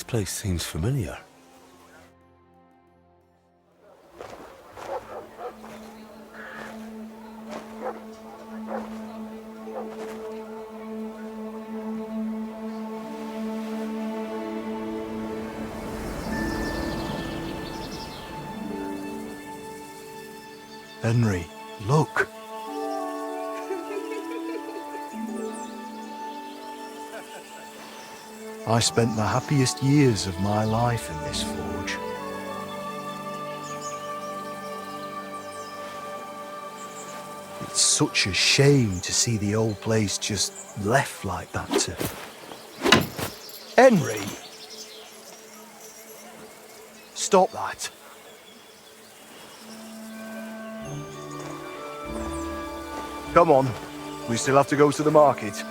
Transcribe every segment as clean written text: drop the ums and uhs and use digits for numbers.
place seems familiar. Henry, look. I spent the happiest years of my life in this forge. It's such a shame to see the old place just left like that to... Henry! Stop that. Come on, we still have to go to the market.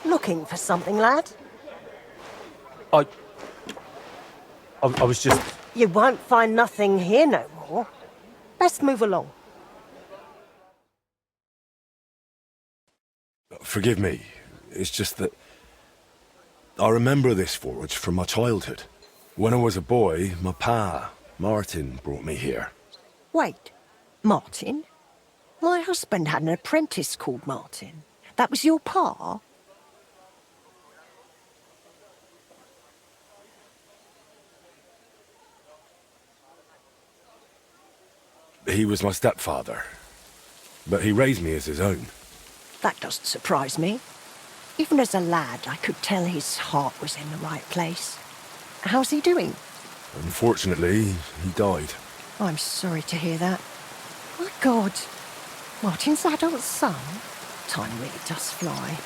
Looking for something, lad? I was just... You won't find nothing here no more. Best move along. Forgive me. It's just that... I remember this forge from my childhood. When I was a boy, my pa, Martin, brought me here. Wait, Martin? My husband had an apprentice called Martin. That was your pa? He was my stepfather, but he raised me as his own. That doesn't surprise me. Even as a lad, I could tell his heart was in the right place. How's he doing? Unfortunately, he died. I'm sorry to hear that. My God, Martin's adult son? Time really does fly.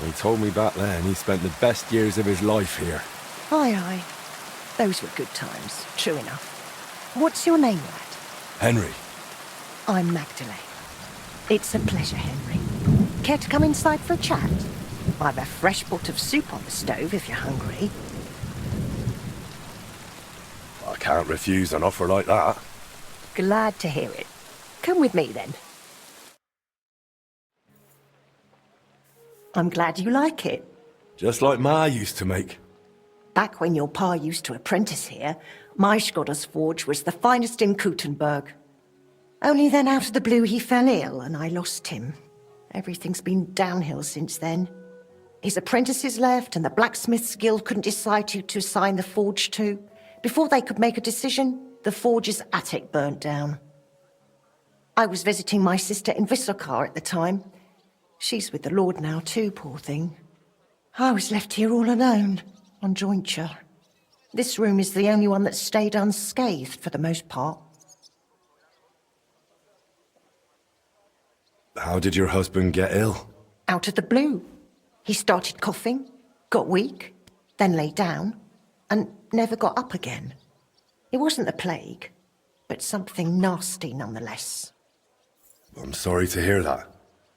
He told me back then he spent the best years of his life here. Aye, aye. Those were good times, true enough. What's your name, lad? Henry. I'm Magdalene. It's a pleasure, Henry. Care to come inside for a chat? I've a fresh pot of soup on the stove if you're hungry. I can't refuse an offer like that. Glad to hear it. Come with me, then. I'm glad you like it. Just like Ma used to make. Back when your pa used to apprentice here, my Skodder's forge was the finest in Kuttenberg. Only then out of the blue he fell ill and I lost him. Everything's been downhill since then. His apprentices left and the blacksmiths guild couldn't decide who to assign the forge to. Before they could make a decision, the forge's attic burnt down. I was visiting my sister in Visokar at the time. She's with the Lord now too, poor thing. I was left here all alone, on jointure. This room is the only one that stayed unscathed for the most part. How did your husband get ill? Out of the blue. He started coughing, got weak, then lay down, and never got up again. It wasn't the plague, but something nasty nonetheless. I'm sorry to hear that.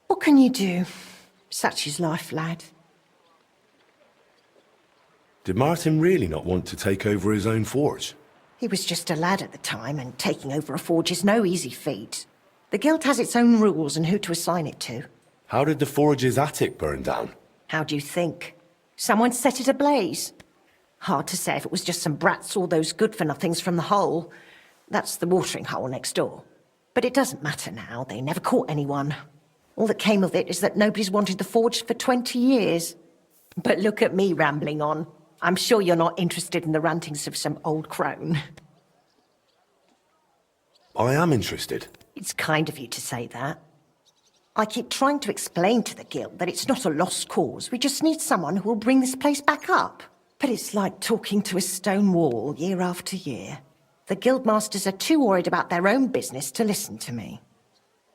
What can you do? Such is life, lad. Did Martin really not want to take over his own forge? He was just a lad at the time, and taking over a forge is no easy feat. The guild has its own rules and who to assign it to. How did the forge's attic burn down? How do you think? Someone set it ablaze. Hard to say if it was just some brats or those good-for-nothings from the hole. That's the watering hole next door. But it doesn't matter now, they never caught anyone. All that came of it is that nobody's wanted the forge for 20 years. But look at me rambling on. I'm sure you're not interested in the rantings of some old crone. I am interested. It's kind of you to say that. I keep trying to explain to the guild that it's not a lost cause. We just need someone who will bring this place back up. But it's like talking to a stone wall year after year. The guildmasters are too worried about their own business to listen to me.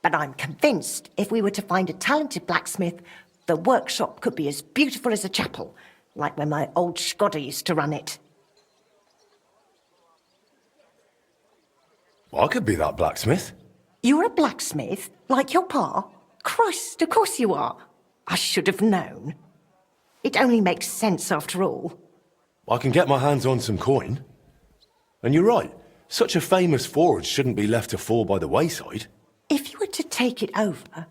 But I'm convinced if we were to find a talented blacksmith, the workshop could be as beautiful as a chapel, like when my old Skodder used to run it. I could be that blacksmith. You're a blacksmith, like your pa? Christ, of course you are. I should have known. It only makes sense after all. I can get my hands on some coin. And you're right, such a famous forge shouldn't be left to fall by the wayside. If you were to take it over,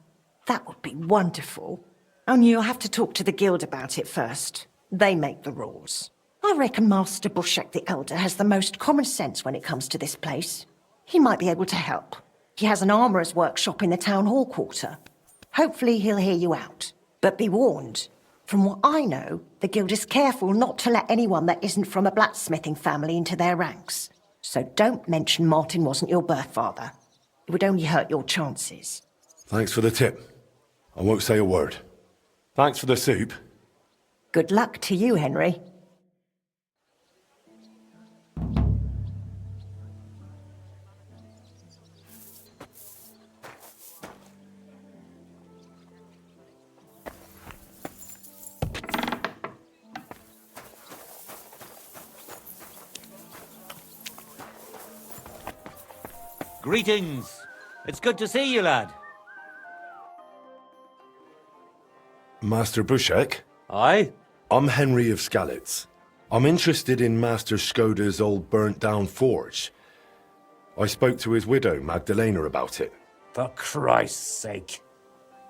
that would be wonderful. Only you'll have to talk to the guild about it first. They make the rules. I reckon Master Bushek the Elder has the most common sense when it comes to this place. He might be able to help. He has an armourer's workshop in the town hall quarter. Hopefully he'll hear you out. But be warned, from what I know, the guild is careful not to let anyone that isn't from a blacksmithing family into their ranks. So don't mention Martin wasn't your birth father. It would only hurt your chances. Thanks for the tip. I won't say a word. Thanks for the soup. Good luck to you, Henry. Greetings. It's good to see you, lad. Master Bushek? Aye? I'm Henry of Skalitz. I'm interested in Master Skoda's old burnt-down forge. I spoke to his widow, Magdalena, about it. For Christ's sake.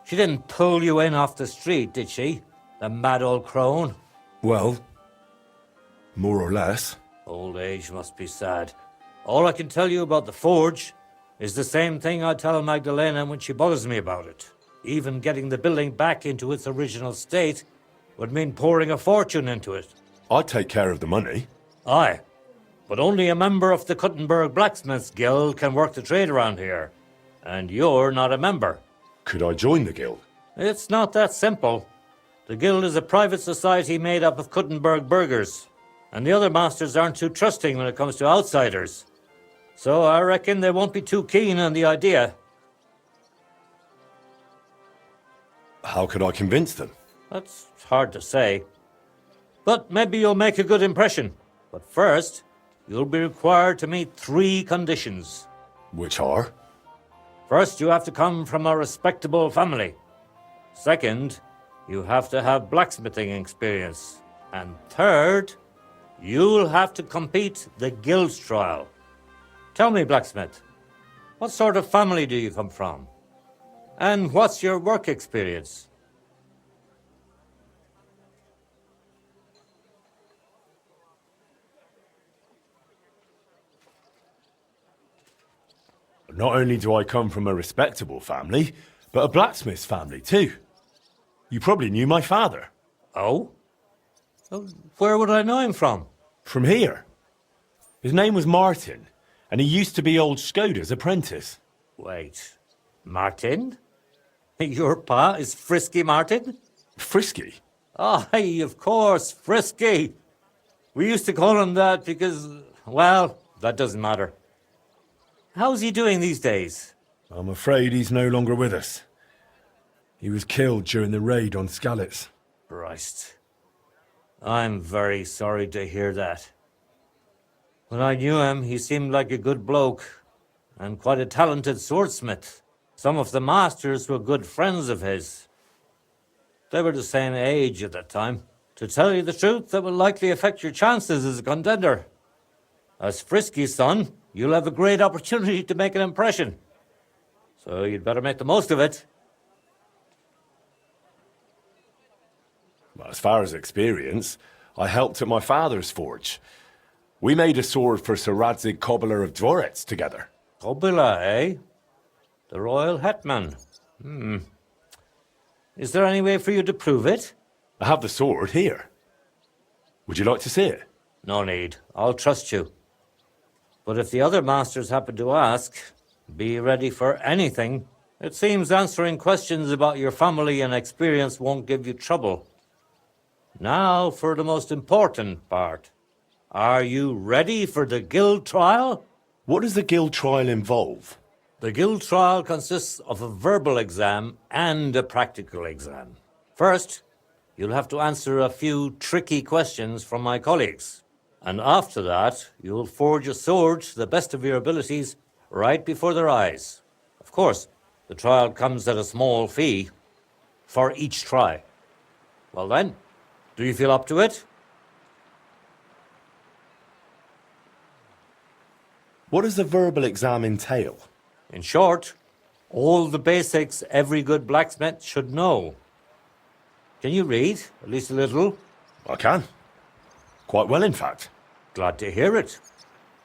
She didn't pull you in off the street, did she? The mad old crone? Well, more or less. Old age must be sad. All I can tell you about the forge is the same thing I tell Magdalena when she bothers me about it. Even getting the building back into its original state would mean pouring a fortune into it. I'd take care of the money. Aye, but only a member of the Kuttenberg Blacksmiths Guild can work the trade around here. And you're not a member. Could I join the guild? It's not that simple. The guild is a private society made up of Kuttenberg burghers, and the other masters aren't too trusting when it comes to outsiders. So I reckon they won't be too keen on the idea. How could I convince them? That's hard to say. But maybe you'll make a good impression. But first, you'll be required to meet 3 conditions. Which are? First, you have to come from a respectable family. Second, you have to have blacksmithing experience. And third, you'll have to compete the guild trial. Tell me, blacksmith, what sort of family do you come from? And what's your work experience? Not only do I come from a respectable family, but a blacksmith's family too. You probably knew my father. Oh? Where would I know him from? From here. His name was Martin, and he used to be old Skoda's apprentice. Wait, Martin? Your pa is Frisky Martin? Frisky? Aye, of course, Frisky. We used to call him that because, well, that doesn't matter. How's he doing these days? I'm afraid he's no longer with us. He was killed during the raid on Scalits. Christ. I'm very sorry to hear that. When I knew him, he seemed like a good bloke and quite a talented swordsmith. Some of the masters were good friends of his. They were the same age at that time. To tell you the truth, that will likely affect your chances as a contender. As Frisky's son, you'll have a great opportunity to make an impression. So you'd better make the most of it. As far as experience, I helped at my father's forge. We made a sword for Sir Radzig Cobbler of Dvorets together. Kobila, eh? The royal hetman. Is there any way for you to prove it? I have the sword here. Would you like to see it? No need. I'll trust you. But if the other masters happen to ask, be ready for anything. It seems answering questions about your family and experience won't give you trouble. Now for the most important part. Are you ready for the guild trial? What does the guild trial involve? The guild trial consists of a verbal exam and a practical exam. First, you'll have to answer a few tricky questions from my colleagues. And after that, you'll forge a sword to the best of your abilities right before their eyes. Of course, the trial comes at a small fee for each try. Well then, do you feel up to it? What does the verbal exam entail? In short, all the basics every good blacksmith should know. Can you read, at least a little? I can. Quite well, in fact. Glad to hear it.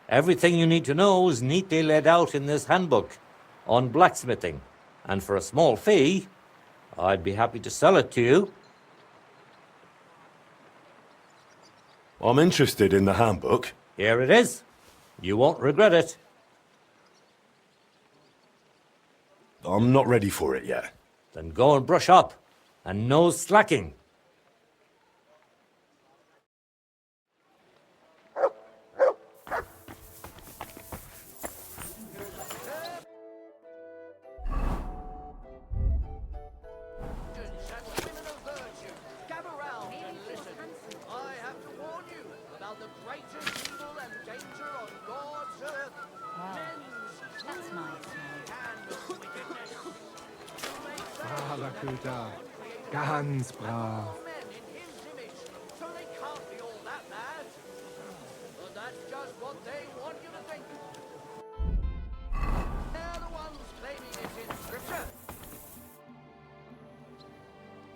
Everything you need to know is neatly laid out in this handbook on blacksmithing. And for a small fee, I'd be happy to sell it to you. I'm interested in the handbook. Here it is. You won't regret it. I'm not ready for it yet. Then go and brush up. And no slacking. Ganz brav.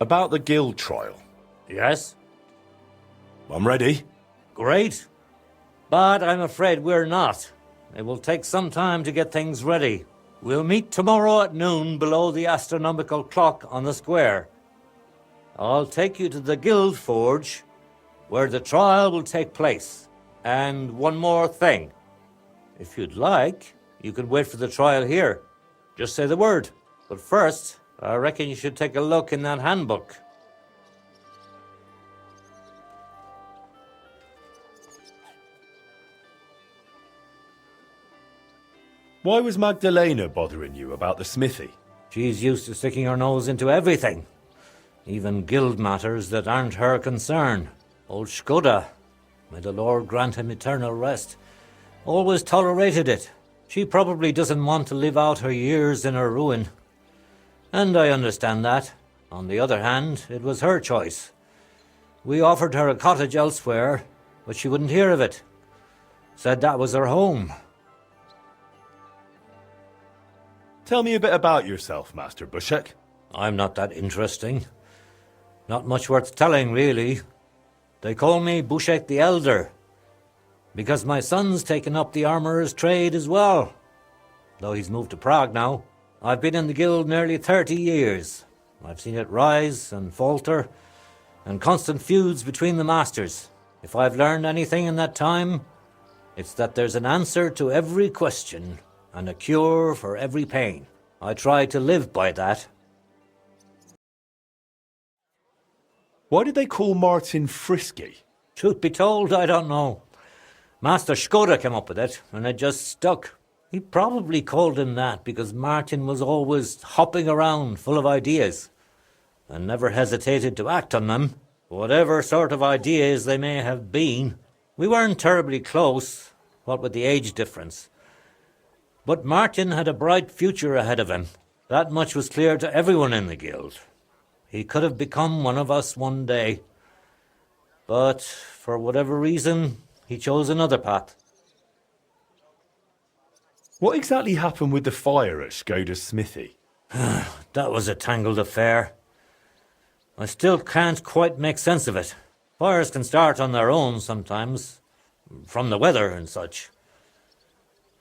About the guild trial. Yes? I'm ready. Great. But I'm afraid we're not. It will take some time to get things ready. We'll meet tomorrow at noon below the astronomical clock on the square. I'll take you to the guild forge, where the trial will take place. And one more thing. If you'd like, you can wait for the trial here. Just say the word. But first, I reckon you should take a look in that handbook. Why was Magdalena bothering you about the smithy? She's used to sticking her nose into everything. Even guild matters that aren't her concern. Old Skoda, may the Lord grant him eternal rest, always tolerated it. She probably doesn't want to live out her years in her ruin. And I understand that. On the other hand, it was her choice. We offered her a cottage elsewhere, but she wouldn't hear of it. Said that was her home. Tell me a bit about yourself, Master Bushek. I'm not that interesting. Not much worth telling, really. They call me Bushek the Elder, because my son's taken up the armourer's trade as well, though he's moved to Prague now. I've been in the guild nearly 30 years. I've seen it rise and falter, and constant feuds between the masters. If I've learned anything in that time, it's that there's an answer to every question and a cure for every pain. I try to live by that. Why did they call Martin Frisky? Truth be told, I don't know. Master Skoda came up with it, and it just stuck. He probably called him that because Martin was always hopping around full of ideas, and never hesitated to act on them, whatever sort of ideas they may have been. We weren't terribly close, what with the age difference. But Martin had a bright future ahead of him. That much was clear to everyone in the guild. He could have become one of us one day. But for whatever reason, he chose another path. What exactly happened with the fire at Skoda's smithy? That was a tangled affair. I still can't quite make sense of it. Fires can start on their own sometimes, from the weather and such.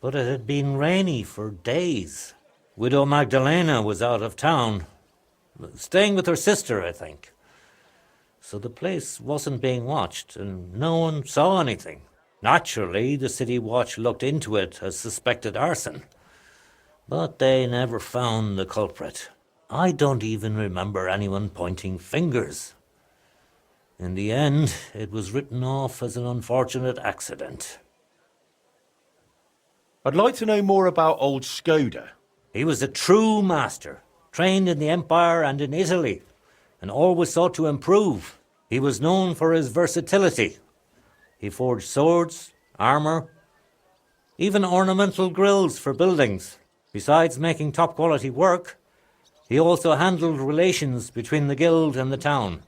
But it had been rainy for days. Widow Magdalena was out of town, staying with her sister, I think. So the place wasn't being watched, and no one saw anything. Naturally, the city watch looked into it as suspected arson. But they never found the culprit. I don't even remember anyone pointing fingers. In the end, it was written off as an unfortunate accident. I'd like to know more about old Skoda. He was a true master, trained in the Empire and in Italy, and always sought to improve. He was known for his versatility. He forged swords, armour, even ornamental grills for buildings. Besides making top-quality work, he also handled relations between the guild and the town.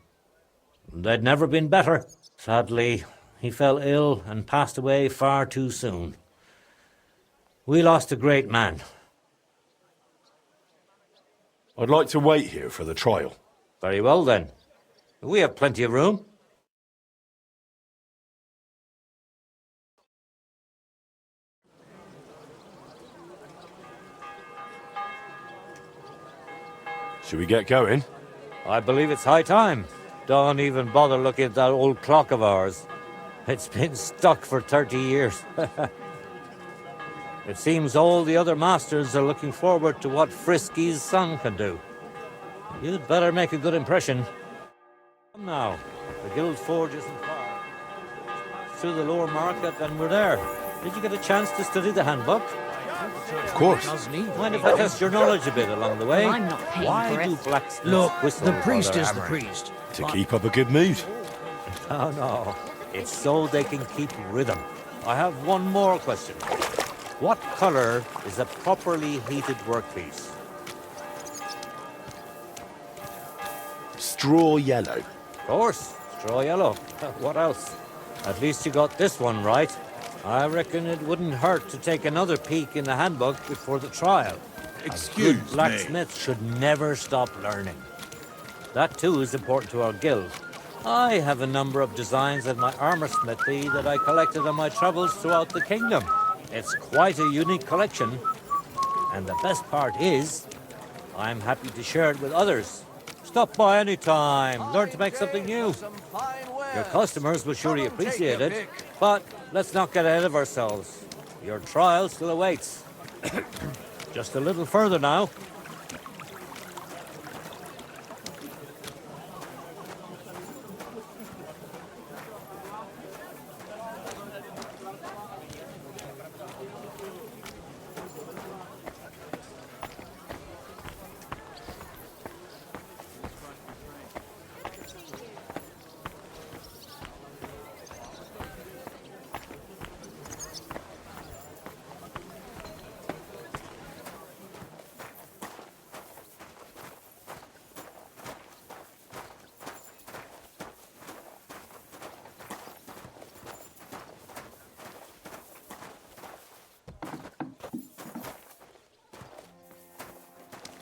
They'd never been better. Sadly, he fell ill and passed away far too soon. We lost a great man. I'd like to wait here for the trial. Very well, then. We have plenty of room. Should we get going? I believe it's high time. Don't even bother looking at that old clock of ours. It's been stuck for 30 years. It seems all the other masters are looking forward to what Frisky's son can do. You'd better make a good impression. Come now. The guild forge isn't far. Through the lower market and we're there. Did you get a chance to study the handbook? Of course. Mind if I test your knowledge a bit along the way? Well, I'm not paying Why for do it. blacksmiths Look, whistle the while priest they're is the hammering? priest. To keep up a good mood. Oh, no. It's so they can keep rhythm. I have one more question. What colour is a properly heated workpiece? Straw yellow. Of course, straw yellow. What else? At least you got this one right. I reckon it wouldn't hurt to take another peek in the handbook before the trial. Excuse Good blacksmiths should never stop learning. That too is important to our guild. I have a number of designs in my armour smithy that I collected on my travels throughout the kingdom. It's quite a unique collection. And the best part is, I'm happy to share it with others. Stop by any time, learn to make something new. Your customers will surely appreciate it, but let's not get ahead of ourselves. Your trial still awaits. Just a little further now.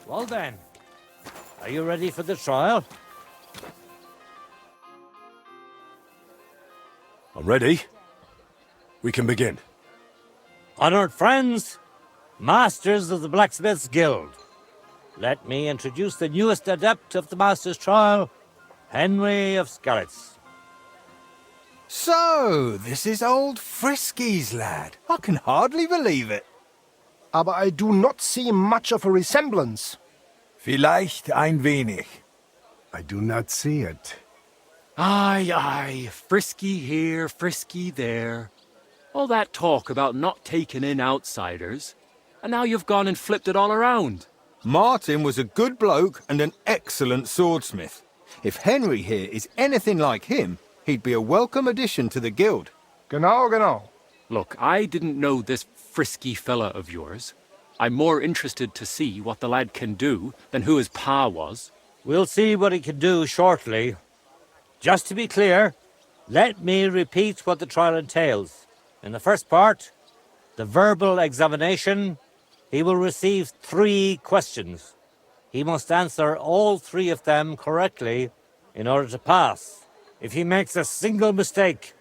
Well then, are you ready for the trial? I'm ready. We can begin. Honored friends, masters of the Blacksmiths Guild, let me introduce the newest adept of the Master's Trial, Henry of Skalitz. So, this is old Frisky's lad. I can hardly believe it. Aber I do not see much of a resemblance. Vielleicht ein wenig. I do not see it. Aye, aye, Frisky here, Frisky there. All that talk about not taking in outsiders, and now you've gone and flipped it all around. Martin was a good bloke and an excellent swordsmith. If Henry here is anything like him, he'd be a welcome addition to the guild. Genau, genau. Look, I didn't know this Frisky fella of yours. I'm more interested to see what the lad can do than who his pa was. We'll see what he can do shortly. Just to be clear, let me repeat what the trial entails. In the first part, the verbal examination, he will receive 3 questions. He must answer all 3 of them correctly in order to pass. If he makes a single mistake,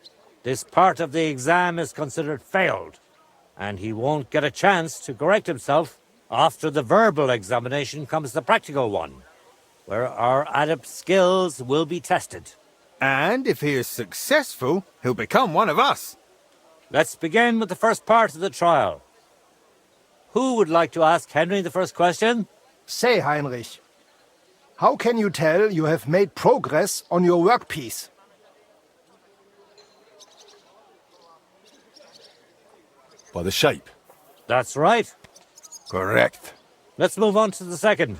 this part of the exam is considered failed, and he won't get a chance to correct himself. After the verbal examination comes the practical one, where our adept skills will be tested. And if he is successful, he'll become one of us. Let's begin with the first part of the trial. Who would like to ask Henry the first question? Say, Heinrich, how can you tell you have made progress on your workpiece? By the shape. That's right. Correct. Let's move on to the second.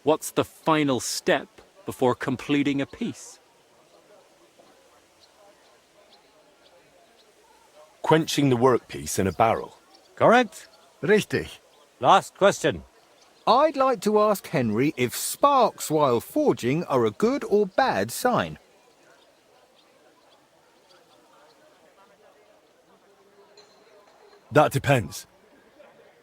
What's the final step before completing a piece? Quenching the workpiece in a barrel. Correct? Richtig. Last question. I'd like to ask Henry if sparks while forging are a good or bad sign. That depends.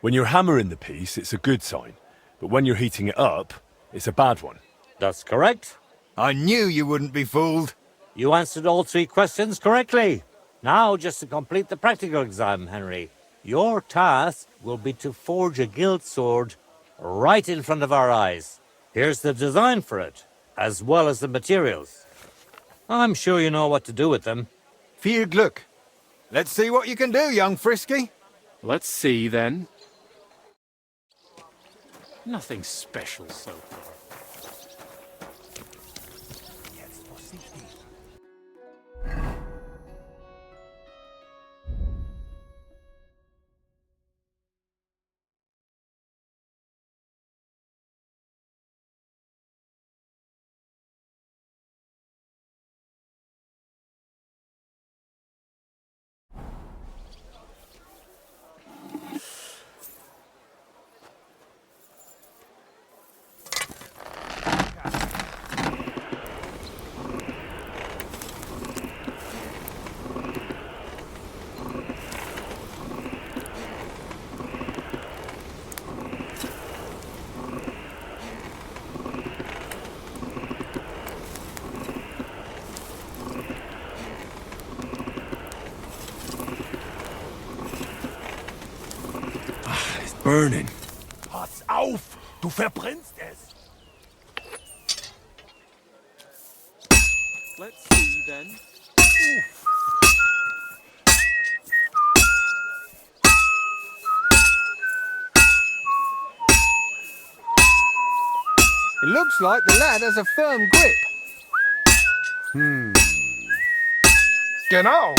When you're hammering the piece, it's a good sign. But when you're heating it up, it's a bad one. That's correct. I knew you wouldn't be fooled. You answered all 3 questions correctly. Now, just to complete the practical exam, Henry, your task will be to forge a guild sword right in front of our eyes. Here's the design for it, as well as the materials. I'm sure you know what to do with them. Viel Glück. Let's see what you can do, young Frisky. Let's see, then. Nothing special so far. Burning. Pass auf! Du verbrennst es! Let's see, then. It looks like the lad has a firm grip. Genau.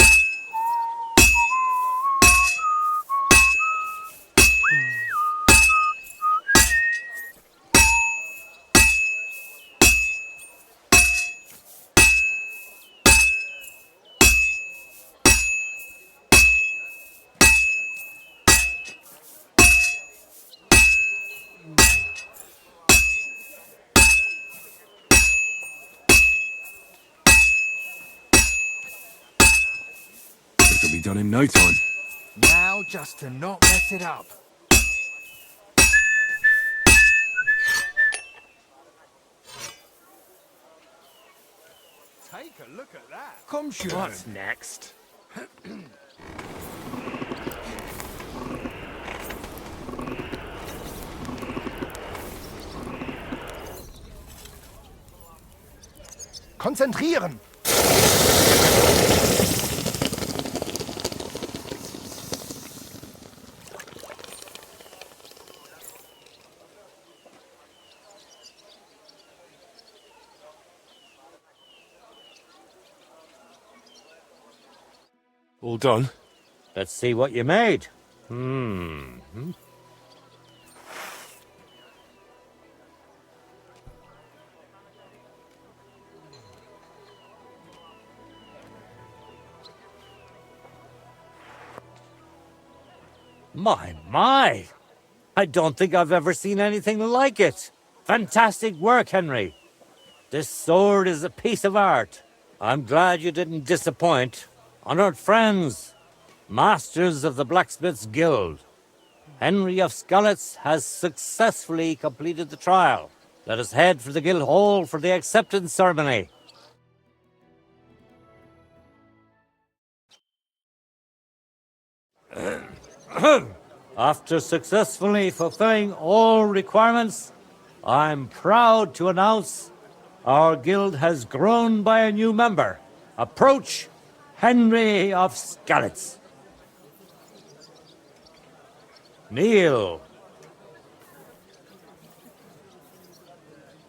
It'll be done in no time. Now just to not mess it up. Take a look at that. Komm schon! What's next? Konzentrieren. All done? Let's see what you made. My! I don't think I've ever seen anything like it. Fantastic work, Henry. This sword is a piece of art. I'm glad you didn't disappoint. Honored friends, masters of the Blacksmith's Guild, Henry of Skalitz has successfully completed the trial. Let us head for the guild hall for the acceptance ceremony. After successfully fulfilling all requirements, I'm proud to announce our guild has grown by a new member. Approach Henry of Skalitz. Kneel.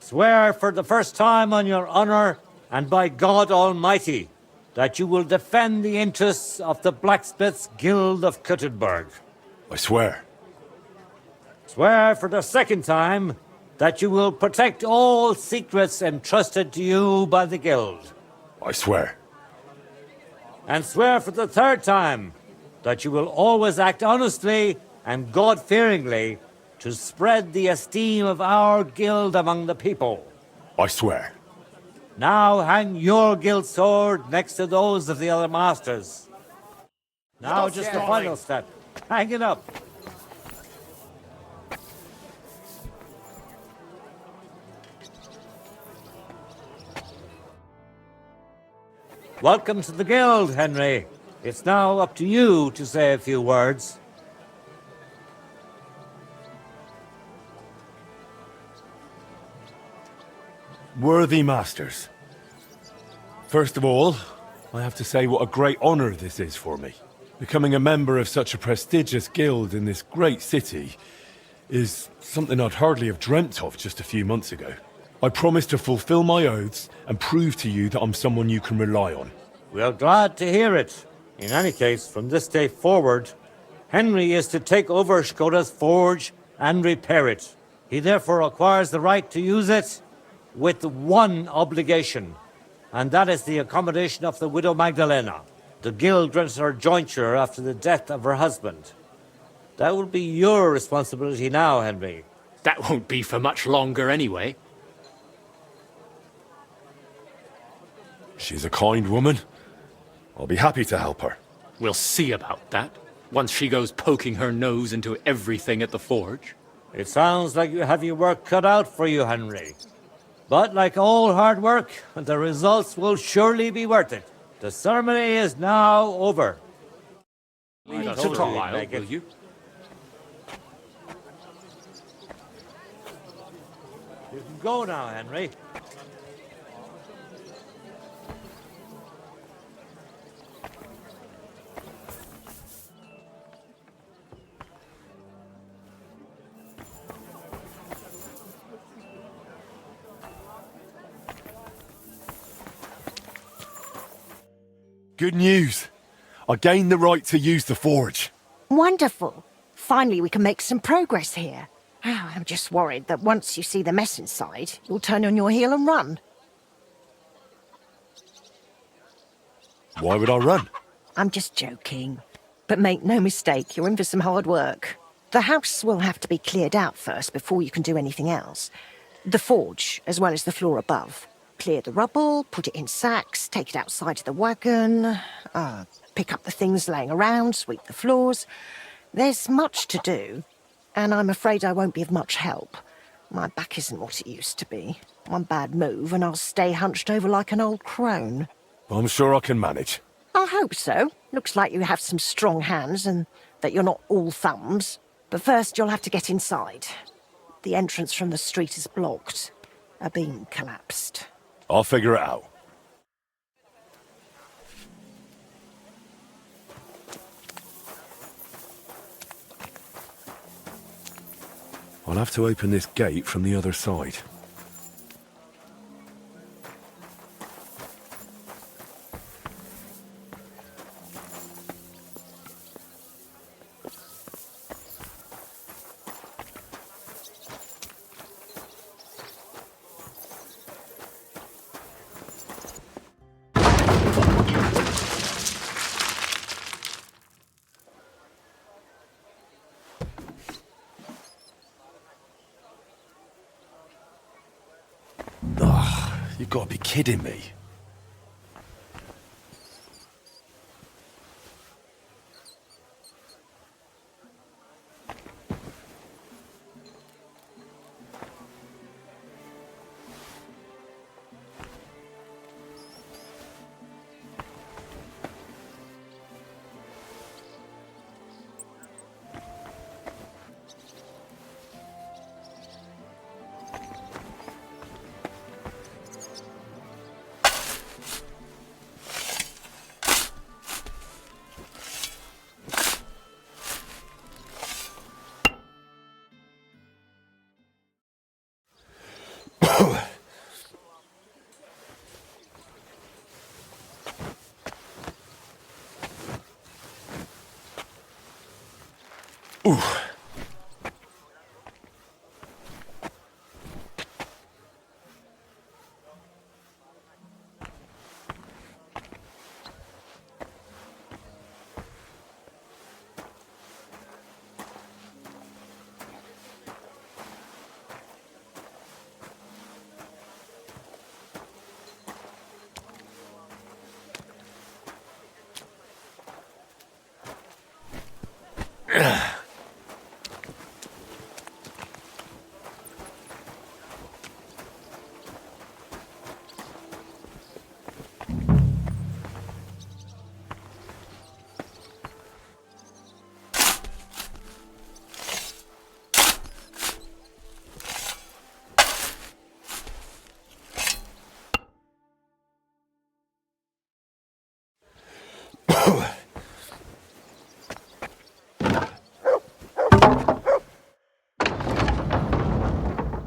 Swear for the first time on your honor and by God Almighty that you will defend the interests of the Blacksmiths Guild of Kuttenberg. I swear. Swear for the second time that you will protect all secrets entrusted to you by the Guild. I swear. And swear for the third time that you will always act honestly and God-fearingly to spread the esteem of our guild among the people. I swear. Now hang your guild sword next to those of the other masters. Now just the final step. Hang it up. Welcome to the guild, Henry. It's now up to you to say a few words. Worthy masters. First of all, I have to say what a great honor this is for me. Becoming a member of such a prestigious guild in this great city is something I'd hardly have dreamt of just a few months ago. I promise to fulfill my oaths and prove to you that I'm someone you can rely on. We are glad to hear it. In any case, from this day forward, Henry is to take over Skoda's forge and repair it. He therefore acquires the right to use it with one obligation, and that is the accommodation of the widow Magdalena. The guild rents her jointure after the death of her husband. That will be your responsibility now, Henry. That won't be for much longer anyway. She's a kind woman. I'll be happy to help her. We'll see about that, once she goes poking her nose into everything at the forge. It sounds like you have your work cut out for you, Henry. But like all hard work, the results will surely be worth it. The ceremony is now over. Leave us told for a you, while, make it. will you? You can go now, Henry. Good news. I gained the right to use the forge. Wonderful. Finally, we can make some progress here. I'm just worried that once you see the mess inside, you'll turn on your heel and run. Why would I run? I'm just joking. But make no mistake, you're in for some hard work. The house will have to be cleared out first before you can do anything else. The forge, as well as the floor above. Clear the rubble, put it in sacks, take it outside to the wagon, pick up the things laying around, sweep the floors. There's much to do, and I'm afraid I won't be of much help. My back isn't what it used to be. One bad move and I'll stay hunched over like an old crone. I'm sure I can manage. I hope so. Looks like you have some strong hands and that you're not all thumbs. But first you'll have to get inside. The entrance from the street is blocked. A beam collapsed. I'll figure it out. I'll have to open this gate from the other side. You've got to be kidding me. Ooh.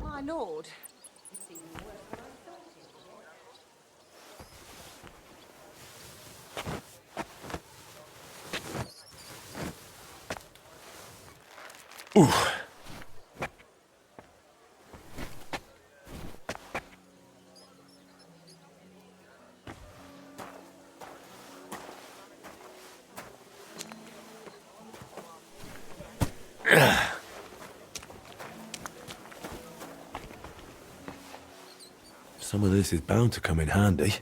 My lord. Some of this is bound to come in handy.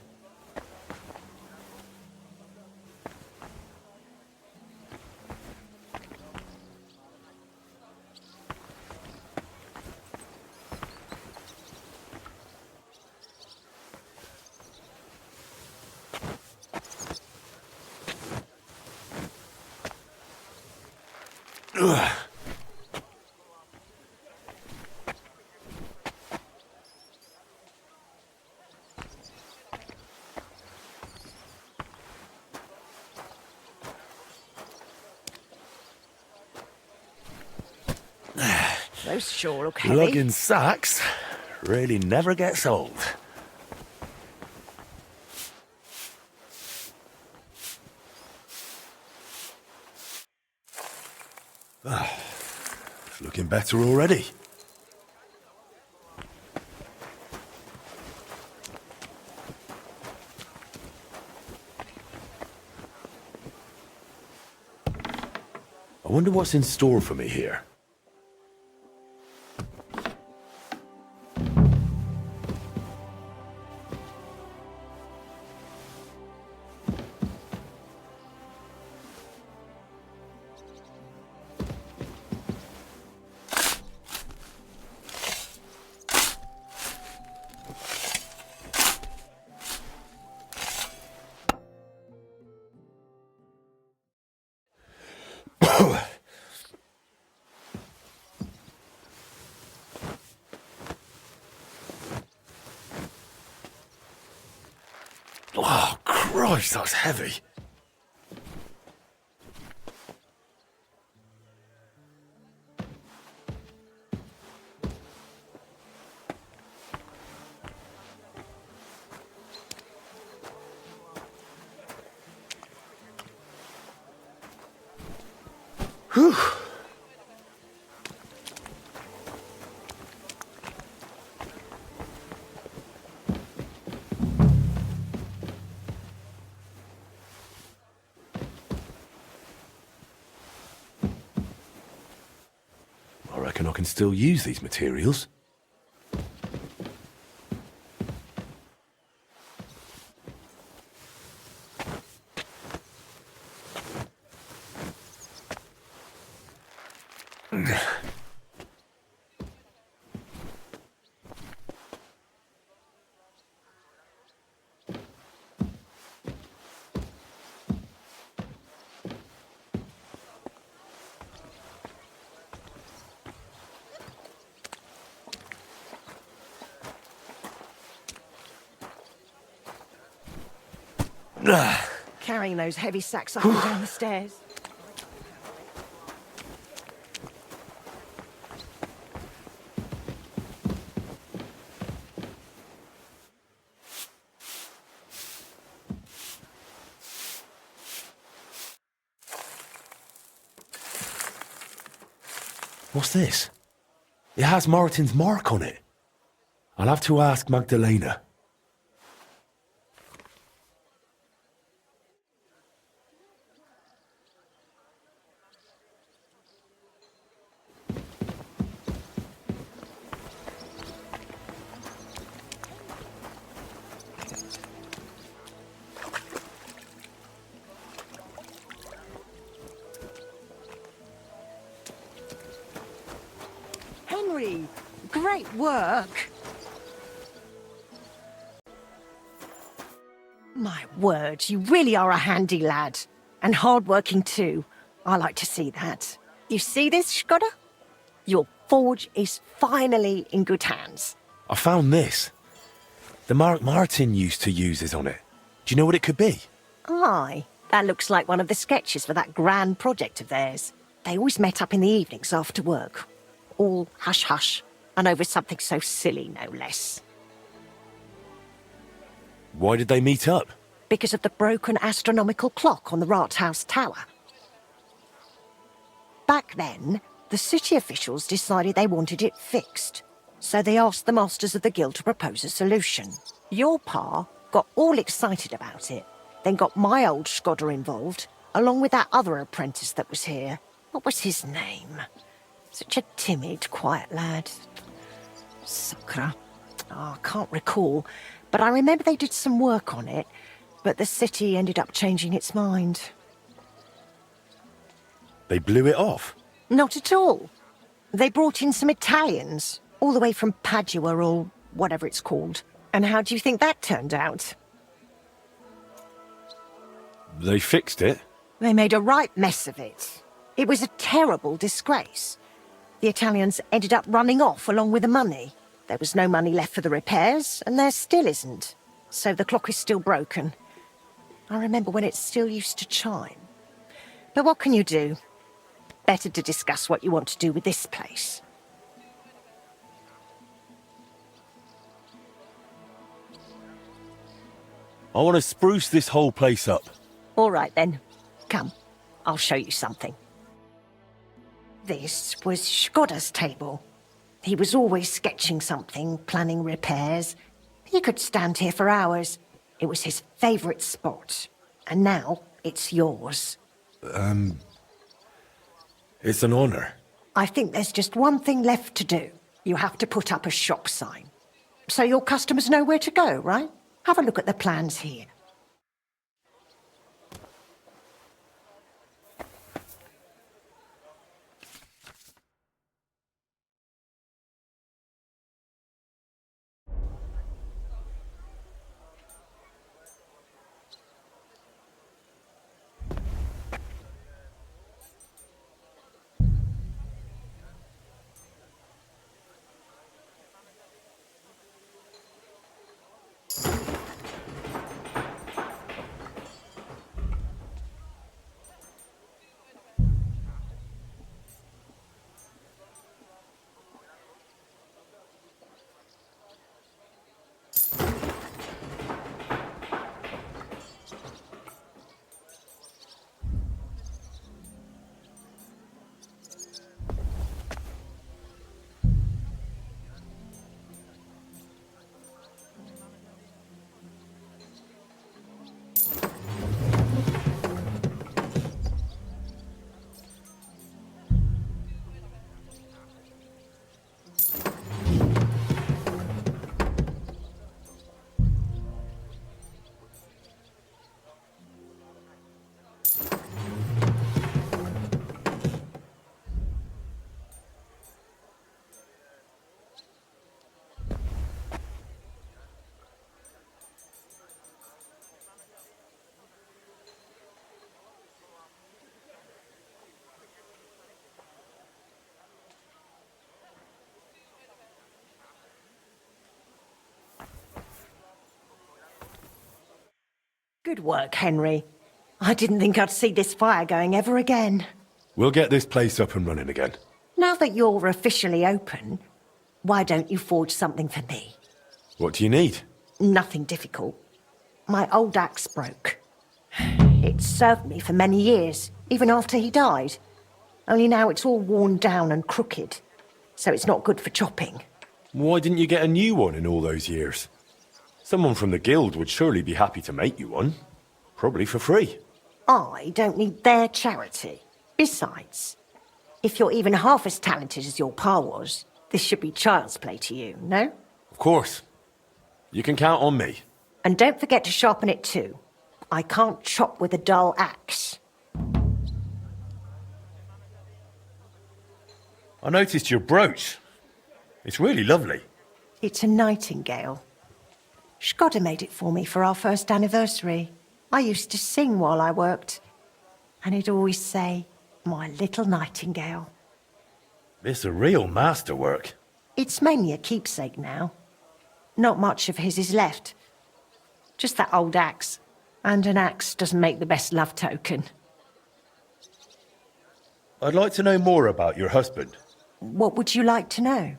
Those sure look heavy. Lugging sacks really never gets old. It's looking better already. I wonder what's in store for me here. Oh, Christ, that's heavy. Whew. I reckon I can still use these materials. Carrying those heavy sacks up and down the stairs. What's this? It has Martin's mark on it. I'll have to ask Magdalena. Henry, great work. My word, you really are a handy lad. And hard-working too. I like to see that. You see this, Skoda? Your forge is finally in good hands. I found this. The mark Martin used to use is on it. Do you know what it could be? Aye, that looks like one of the sketches for that grand project of theirs. They always met up in the evenings after work. All hush-hush, and over something so silly, no less. Why did they meet up? Because of the broken astronomical clock on the Rathaus Tower. Back then, the city officials decided they wanted it fixed, so they asked the masters of the guild to propose a solution. Your pa got all excited about it, then got my old Skoda involved, along with that other apprentice that was here. What was his name? Such a timid, quiet lad. Sakura. Oh, I can't recall, but I remember they did some work on it, but the city ended up changing its mind. They blew it off? Not at all. They brought in some Italians, all the way from Padua or whatever it's called. And how do you think that turned out? They fixed it? They made a right mess of it. It was a terrible disgrace. The Italians ended up running off along with the money. There was no money left for the repairs, and there still isn't. So the clock is still broken. I remember when it still used to chime. But what can you do? Better to discuss what you want to do with this place. I want to spruce this whole place up. All right, then. Come, I'll show you something. This was Skoda's table. He was always sketching something, planning repairs. He could stand here for hours. It was his favourite spot. And now it's yours. It's an honor. I think there's just one thing left to do. You have to put up a shop sign. So your customers know where to go, right? Have a look at the plans here. Good work, Henry. I didn't think I'd see this fire going ever again. We'll get this place up and running again. Now that you're officially open, why don't you forge something for me? What do you need? Nothing difficult. My old axe broke. It served me for many years, even after he died. Only now it's all worn down and crooked, so it's not good for chopping. Why didn't you get a new one in all those years? Someone from the guild would surely be happy to make you one. Probably for free. I don't need their charity. Besides, if you're even half as talented as your pa was, this should be child's play to you, no? Of course. You can count on me. And don't forget to sharpen it too. I can't chop with a dull axe. I noticed your brooch. It's really lovely. It's a nightingale. Skoda made it for me for our first anniversary. I used to sing while I worked, and he'd always say, "My little nightingale." It's a real masterwork. It's mainly a keepsake now. Not much of his is left. Just that old axe. And an axe doesn't make the best love token. I'd like to know more about your husband. What would you like to know?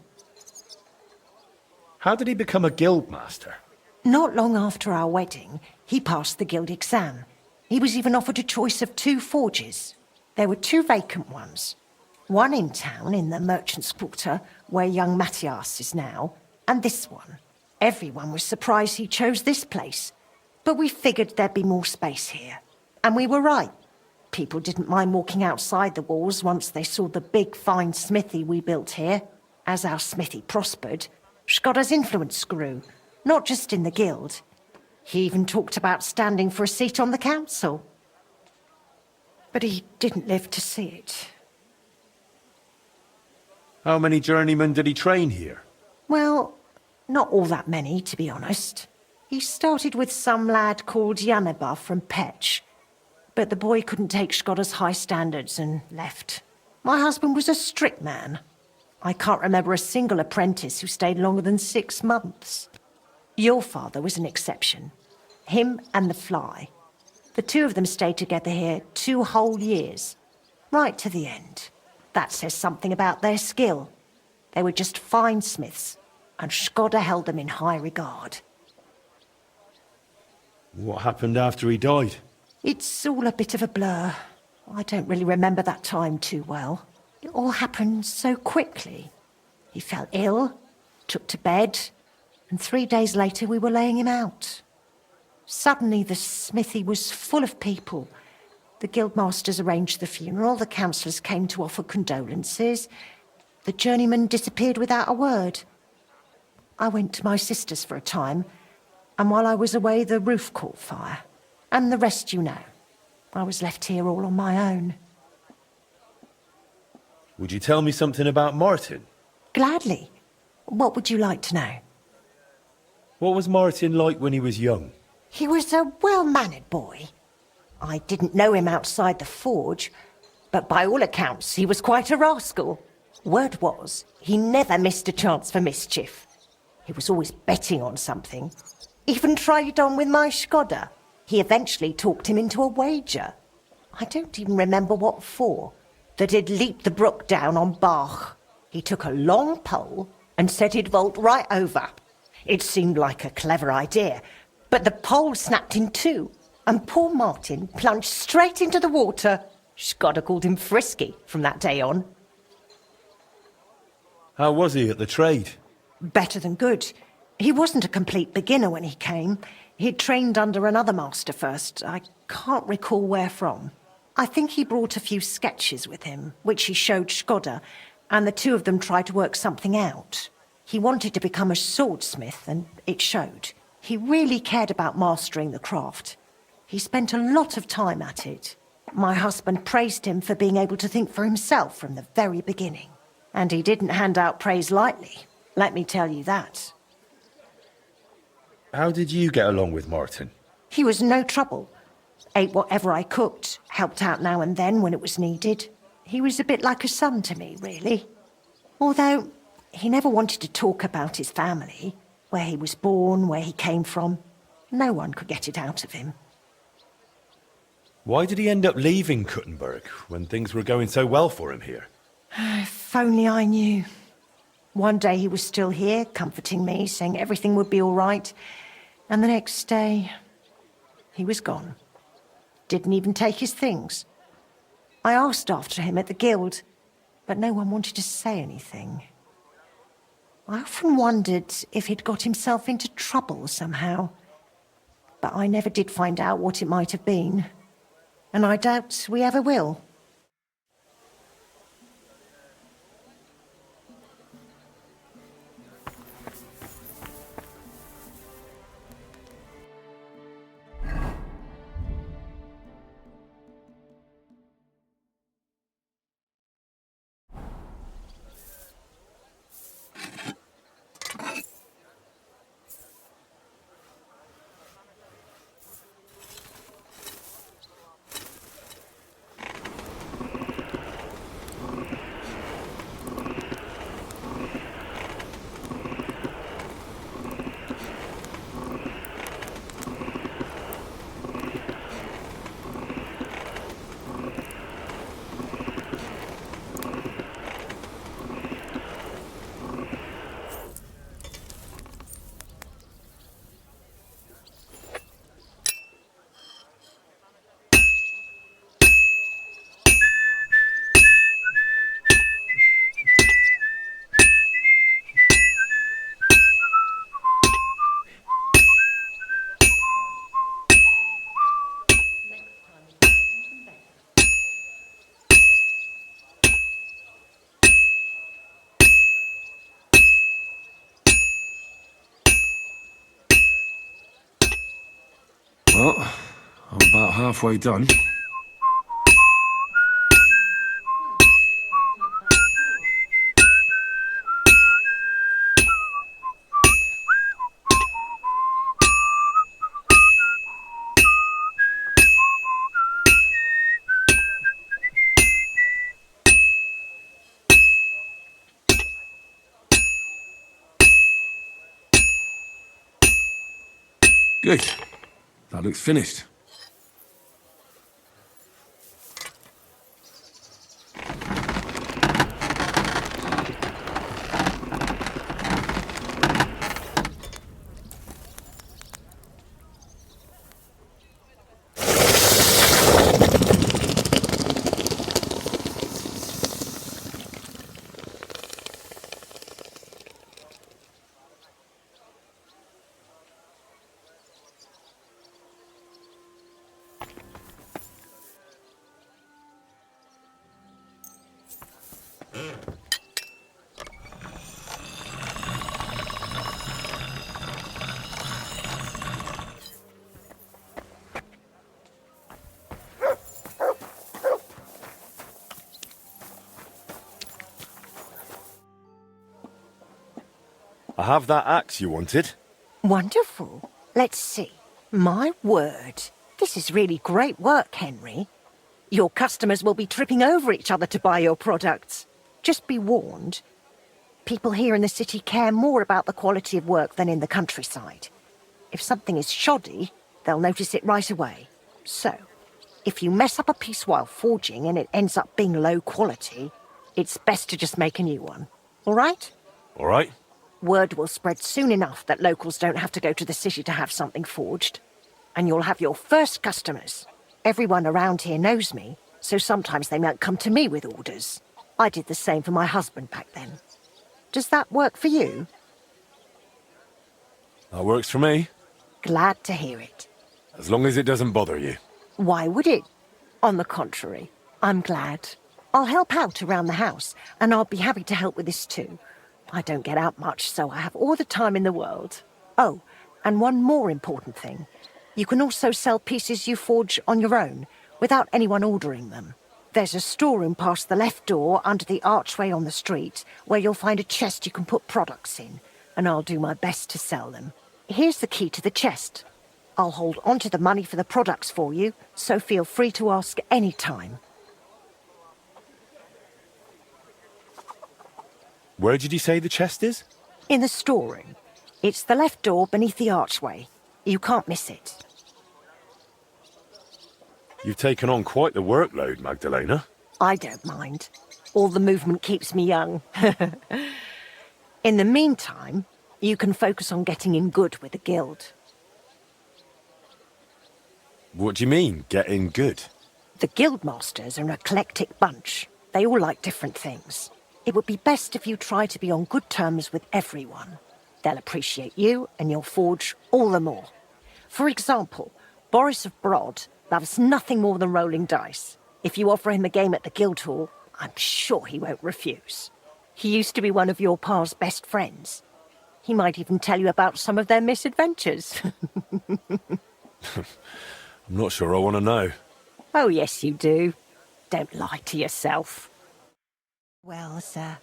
How did he become a guild master? Not long after our wedding, he passed the guild exam. He was even offered a choice of 2 forges. There were 2 vacant ones. One in town, in the merchant's quarter, where young Matthias is now, and this one. Everyone was surprised he chose this place. But we figured there'd be more space here. And we were right. People didn't mind walking outside the walls once they saw the big, fine smithy we built here. As our smithy prospered, Skoda's influence grew, not just in the guild. He even talked about standing for a seat on the council. But he didn't live to see it. How many journeymen did he train here? Well, not all that many, to be honest. He started with some lad called Janeba from Petch, but the boy couldn't take Skoda's high standards and left. My husband was a strict man. I can't remember a single apprentice who stayed longer than 6 months. Your father was an exception. Him and the Fly. The 2 of them stayed together here 2 whole years, right to the end. That says something about their skill. They were just fine smiths, and Skoda held them in high regard. What happened after he died? It's all a bit of a blur. I don't really remember that time too well. It all happened so quickly. He fell ill, took to bed, and 3 days later we were laying him out. Suddenly the smithy was full of people. The guildmasters arranged the funeral, the councillors came to offer condolences. The journeyman disappeared without a word. I went to my sister's for a time, and while I was away the roof caught fire. And the rest you know. I was left here all on my own. Would you tell me something about Martin? Gladly. What would you like to know? What was Martin like when he was young? He was a well-mannered boy. I didn't know him outside the forge, but by all accounts he was quite a rascal. Word was, he never missed a chance for mischief. He was always betting on something. Even tried it on with my Skoda. He eventually talked him into a wager. I don't even remember what for. That he'd leap the brook down on Bach. He took a long pole and said he'd vault right over. It seemed like a clever idea, but the pole snapped in 2, and poor Martin plunged straight into the water. Skoda called him Frisky from that day on. How was he at the trade? Better than good. He wasn't a complete beginner when he came. He'd trained under another master first. I can't recall where from. I think he brought a few sketches with him, which he showed Skoda, and the 2 of them tried to work something out. He wanted to become a swordsmith, and it showed. He really cared about mastering the craft. He spent a lot of time at it. My husband praised him for being able to think for himself from the very beginning. And he didn't hand out praise lightly, let me tell you that. How did you get along with Martin? He was no trouble. Ate whatever I cooked, helped out now and then when it was needed. He was a bit like a son to me, really. Although he never wanted to talk about his family, where he was born, where he came from. No one could get it out of him. Why did he end up leaving Kuttenberg when things were going so well for him here? If only I knew. One day he was still here, comforting me, saying everything would be all right. And the next day, he was gone. Didn't even take his things. I asked after him at the guild, but no one wanted to say anything. I often wondered if he'd got himself into trouble somehow. But I never did find out what it might have been. And I doubt we ever will. Well, I'm about halfway done. Good. That looks finished. I have that axe you wanted. Wonderful. Let's see. My word. This is really great work, Henry. Your customers will be tripping over each other to buy your products. Just be warned. People here in the city care more about the quality of work than in the countryside. If something is shoddy, they'll notice it right away. So, if you mess up a piece while forging and it ends up being low quality, it's best to just make a new one. All right? All right. Word will spread soon enough that locals don't have to go to the city to have something forged. And you'll have your first customers. Everyone around here knows me, so sometimes they might come to me with orders. I did the same for my husband back then. Does that work for you? That works for me. Glad to hear it. As long as it doesn't bother you. Why would it? On the contrary, I'm glad. I'll help out around the house, and I'll be happy to help with this too. I don't get out much, so I have all the time in the world. Oh, and one more important thing. You can also sell pieces you forge on your own, without anyone ordering them. There's a storeroom past the left door under the archway on the street, where you'll find a chest you can put products in, and I'll do my best to sell them. Here's the key to the chest. I'll hold on to the money for the products for you, so feel free to ask any time. Where did you say the chest is? In the storeroom. It's the left door beneath the archway. You can't miss it. You've taken on quite the workload, Magdalena. I don't mind. All the movement keeps me young. In the meantime, you can focus on getting in good with the guild. What do you mean, getting good? The guildmasters are an eclectic bunch. They all like different things. It would be best if you try to be on good terms with everyone. They'll appreciate you, and you'll forge all the more. For example, Boris of Brod loves nothing more than rolling dice. If you offer him a game at the Guildhall, I'm sure he won't refuse. He used to be one of your pa's best friends. He might even tell you about some of their misadventures. I'm not sure I want to know. Oh, yes, you do. Don't lie to yourself. Well, sir.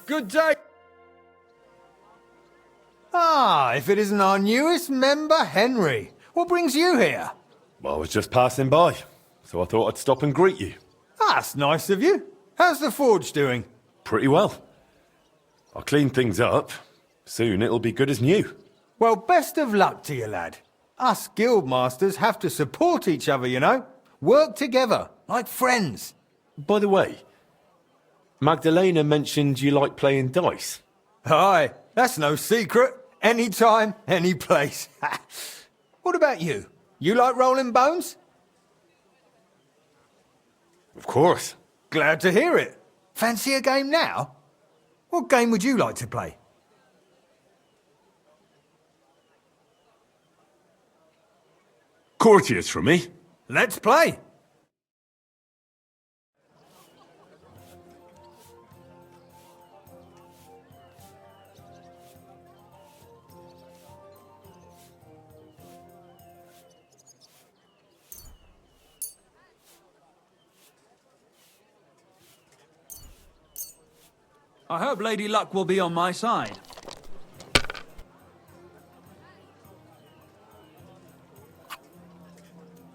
Good day. Ah, if it isn't our newest member, Henry. What brings you here? Well, I was just passing by, so I thought I'd stop and greet you. That's nice of you. How's the forge doing? Pretty well. I'll clean things up. Soon it'll be good as new. Well, best of luck to you, lad. Us guildmasters have to support each other, you know. Work together, like friends. By the way, Magdalena mentioned you like playing dice. Aye, that's no secret. Anytime, any place. What about you? You like rolling bones? Of course. Glad to hear it. Fancy a game now? What game would you like to play? Courtiers for me. Let's play. I hope Lady Luck will be on my side.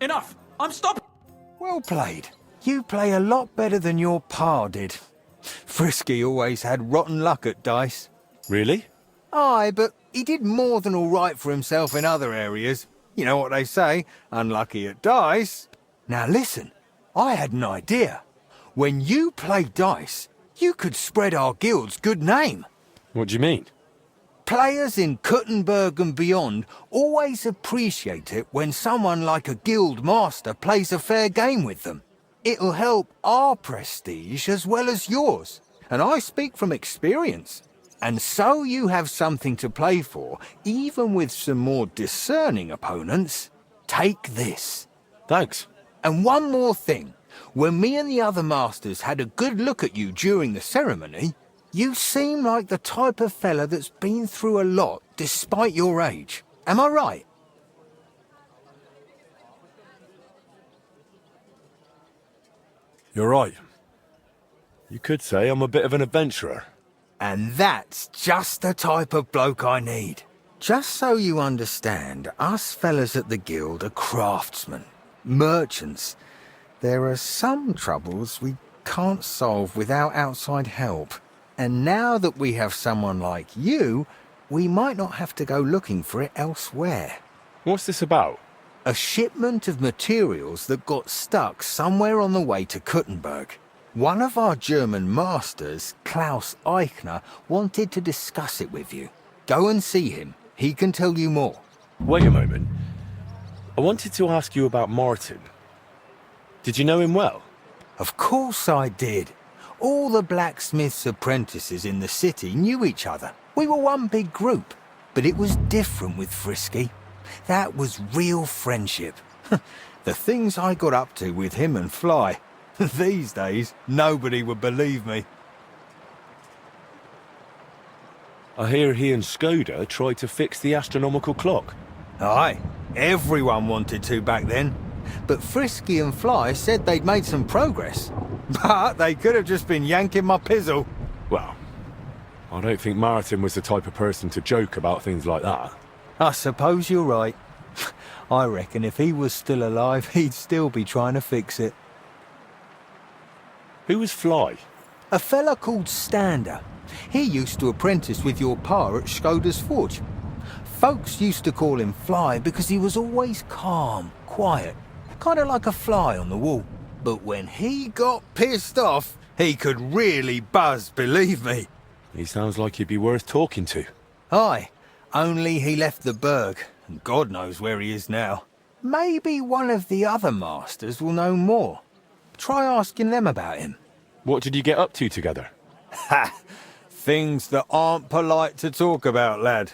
Enough! I'm stopping! Well played. You play a lot better than your pa did. Frisky always had rotten luck at dice. Really? Aye, but he did more than all right for himself in other areas. You know what they say, unlucky at dice. Now listen, I had an idea. When you play dice, you could spread our guild's good name. What do you mean? Players in Kuttenberg and beyond always appreciate it when someone like a guild master plays a fair game with them. It'll help our prestige as well as yours, and I speak from experience. And so you have something to play for, even with some more discerning opponents. Take this. Thanks. And one more thing. When me and the other masters had a good look at you during the ceremony, you seem like the type of fella that's been through a lot despite your age. Am I right? You're right. You could say I'm a bit of an adventurer. And that's just the type of bloke I need. Just so you understand, us fellas at the guild are craftsmen, merchants. There are some troubles we can't solve without outside help. And now that we have someone like you, we might not have to go looking for it elsewhere. What's this about? A shipment of materials that got stuck somewhere on the way to Kuttenberg. One of our German masters, Klaus Eichner, wanted to discuss it with you. Go and see him. He can tell you more. Wait a moment. I wanted to ask you about Martin. Did you know him well? Of course I did. All the blacksmith's apprentices in the city knew each other. We were one big group. But it was different with Frisky. That was real friendship. The things I got up to with him and Fly. These days, nobody would believe me. I hear he and Skoda tried to fix the astronomical clock. Aye, everyone wanted to back then. But Frisky and Fly said they'd made some progress. But they could have just been yanking my pizzle. Well, I don't think Martin was the type of person to joke about things like that. I suppose you're right. I reckon if he was still alive, he'd still be trying to fix it. Who was Fly? A fella called Stander. He used to apprentice with your pa at Skoda's Forge. Folks used to call him Fly because he was always calm, quiet, kind of like a fly on the wall. But when he got pissed off, he could really buzz, believe me. He sounds like he'd be worth talking to. Aye, only he left the burg, and God knows where he is now. Maybe one of the other masters will know more. Try asking them about him. What did you get up to together? Ha! Things that aren't polite to talk about, lad.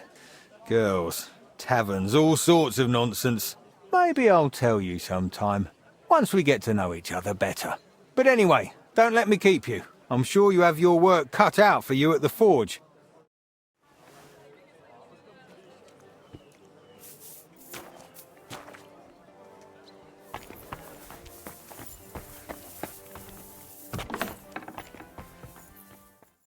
Girls, taverns, all sorts of nonsense. Maybe I'll tell you sometime, once we get to know each other better. But anyway, don't let me keep you. I'm sure you have your work cut out for you at the forge.